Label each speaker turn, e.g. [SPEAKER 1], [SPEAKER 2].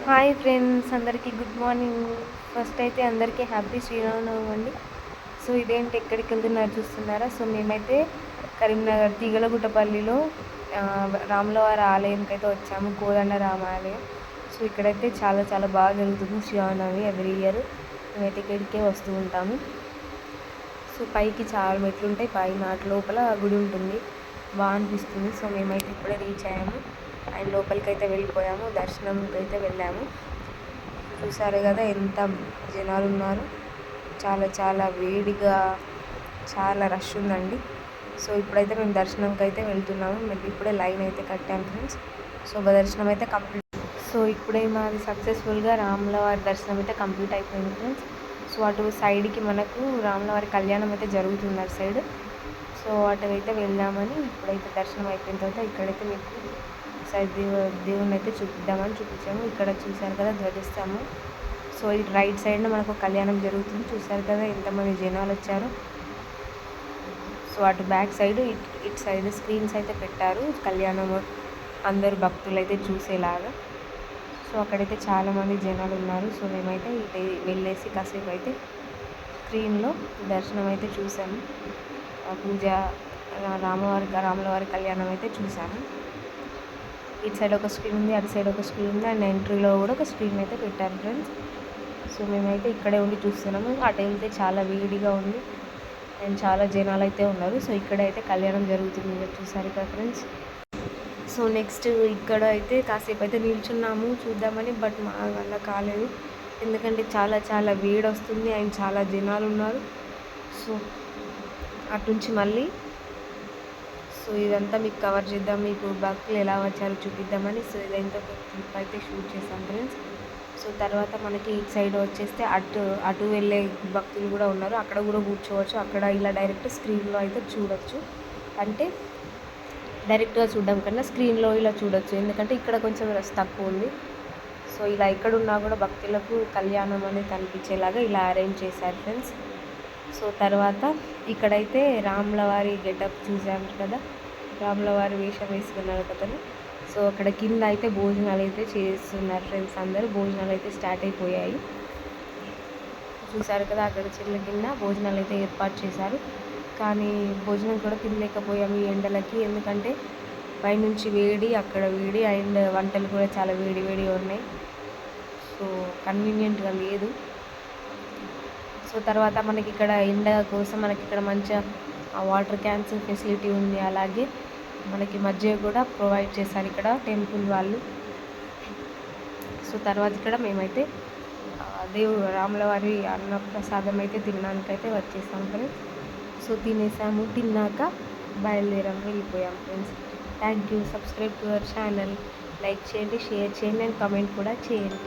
[SPEAKER 1] Hi friends, అందరికీ good morning. First అయితే అందరికీ హ్యాపీ శ్రీరామనవమి అండి. సో ఇదేంటి ఎక్కడికి వెళ్తున్నారు చూస్తున్నారా? సో మేమైతే కరీంనగర్ తీగలగుట్టపల్లిలో రాములవారి ఆలయంకి అయితే వచ్చాము, కోదండ రామాలయం. సో ఇక్కడైతే చాలా చాలా బాగా జరుగుతుంది శ్రీరామనవమి. ఎవ్రీ ఇయర్ మేమైతే ఇక్కడికే వస్తూ ఉంటాము. సో పైకి చాలా మెట్లు ఉంటాయి, పైన లోపల గుడి ఉంటుంది, బాగా అనిపిస్తుంది. సో మేమైతే ఇప్పుడే రీచ్ అయ్యాము అండ్ లోపలికి అయితే వెళ్ళిపోయాము, దర్శనంకి అయితే వెళ్ళాము. చూసారు కదా ఎంత జనాలు ఉన్నారు, చాలా చాలా వేడిగా చాలా రష్ ఉందండి. సో ఇప్పుడైతే మేము దర్శనంకి అయితే వెళ్తున్నాము. మేము ఇప్పుడే లైన్ అయితే కట్టాము ఫ్రెండ్స్. సో దర్శనం అయితే కంప్లీట్. సో ఇప్పుడే మాది సక్సెస్ఫుల్గా రాములవారి దర్శనం అయితే కంప్లీట్ అయిపోయింది ఫ్రెండ్స్. సో అటు సైడ్కి మనకు రాములవారి కళ్యాణం అయితే జరుగుతుంది అటు సైడ్. సో అటు అయితే వెళ్దామని ఇప్పుడైతే దర్శనం అయిపోయిన తర్వాత ఇక్కడైతే మీకు సైడ్ దేవుణ్ణి అయితే చూపించాము. ఇక్కడ చూసారు కదా ధ్వజస్తంభం. సో ఈ రైట్ సైడ్న మనకు కళ్యాణం జరుగుతుంది. చూసారు కదా ఎంతమంది జనాలు వచ్చారు. సో అటు బ్యాక్ సైడ్ ఇటు సైడ్ స్క్రీన్స్ అయితే పెట్టారు, కళ్యాణం అందరు భక్తులు అయితే చూసేలాగా. సో అక్కడైతే చాలామంది జనాలు ఉన్నారు. సో మేమైతే ఇటు వెళ్ళేసి కాసేపు అయితే స్క్రీన్లో దర్శనం అయితే చూసాము, పూజ రాములవారి కళ్యాణం అయితే చూసాము. ఇటు సైడ్ ఒక స్క్రీన్ ఉంది, అటు సైడ్ ఒక స్క్రీన్ ఉంది అండ్ ఎంట్రీలో కూడా ఒక స్క్రీన్ అయితే పెట్టారు ఫ్రెండ్స్. సో మేమైతే ఇక్కడే ఉండి చూస్తున్నాము. అటు వెళ్తే చాలా వేడిగా ఉంది అండ్ చాలా జనాలు అయితే ఉన్నారు. సో ఇక్కడైతే కళ్యాణం జరుగుతుంది, చూసారు కదా ఫ్రెండ్స్. సో నెక్స్ట్ ఇక్కడ అయితే కాసేపు అయితే నిల్చున్నాము చూద్దామని, బట్ మా వల్ల కాలేదు, ఎందుకంటే చాలా చాలా వేడి వస్తుంది అండ్ చాలా జనాలు ఉన్నారు. సో అటు నుంచి మళ్ళీ సో ఇదంతా మీకు కవర్ చేద్దాం, మీకు భక్తులు ఎలా వచ్చారో చూపిద్దామని. సో ఇదంతా క్లిప్ అయితే షూట్ చేసాం ఫ్రెండ్స్. సో తర్వాత మనకి ఇటు సైడ్ వచ్చేస్తే అటు వెళ్ళే భక్తులు కూడా ఉన్నారు, అక్కడ కూడా కూర్చోవచ్చు. అక్కడ ఇలా డైరెక్ట్ స్క్రీన్లో అయితే చూడొచ్చు, అంటే డైరెక్ట్గా చూడడం కన్నా స్క్రీన్లో ఇలా చూడొచ్చు, ఎందుకంటే ఇక్కడ కొంచెం రష్ తక్కువ ఉంది. సో ఇలా ఎక్కడున్నా కూడా భక్తులకు కళ్యాణం అనేది కనిపించేలాగా ఇలా అరేంజ్ చేశారు ఫ్రెండ్స్. సో తర్వాత ఇక్కడైతే రాములవారి గెటప్ చూసాము కదా, రాములవారి వేషం వేసుకున్నారు కథను. సో అక్కడ కింద అయితే భోజనాలు అయితే చేస్తున్నారు ఫ్రెండ్స్, అందరూ భోజనాలు అయితే స్టార్ట్ అయిపోయాయి. చూసారు కదా అక్కడ చెట్ల కింద భోజనాలు అయితే ఏర్పాటు చేశారు, కానీ భోజనం కూడా తినలేకపోయాము ఈ ఎండలకి, ఎందుకంటే పైనుంచి వేడి, అక్కడ వేడి అండ్ వంటలు కూడా చాలా వేడి వేడిగా ఉన్నాయి. సో కన్వీనియంట్గా లేదు. సో తర్వాత మనకి ఇక్కడ ఎండ కోసం మనకి ఇక్కడ మంచిగా వాటర్ క్యాన్స్ ఫెసిలిటీ ఉంది, అలాగే మనకి మధ్య కూడా ప్రొవైడ్ చేశారు ఇక్కడ టెంపుల్ వాళ్ళు. సో తర్వాత ఇక్కడ మేమైతే రాములవారి అన్న ప్రసాదం అయితే తినడానికైతే వచ్చేసాం ఫ్రెండ్స్. సో తినేసాము, తిన్నాక బయలుదేరాము, వెళ్ళిపోయాము friends. Thank you. Subscribe to our channel, like చేయండి, షేర్ చేయండి అండ్ కామెంట్ కూడా చేయండి.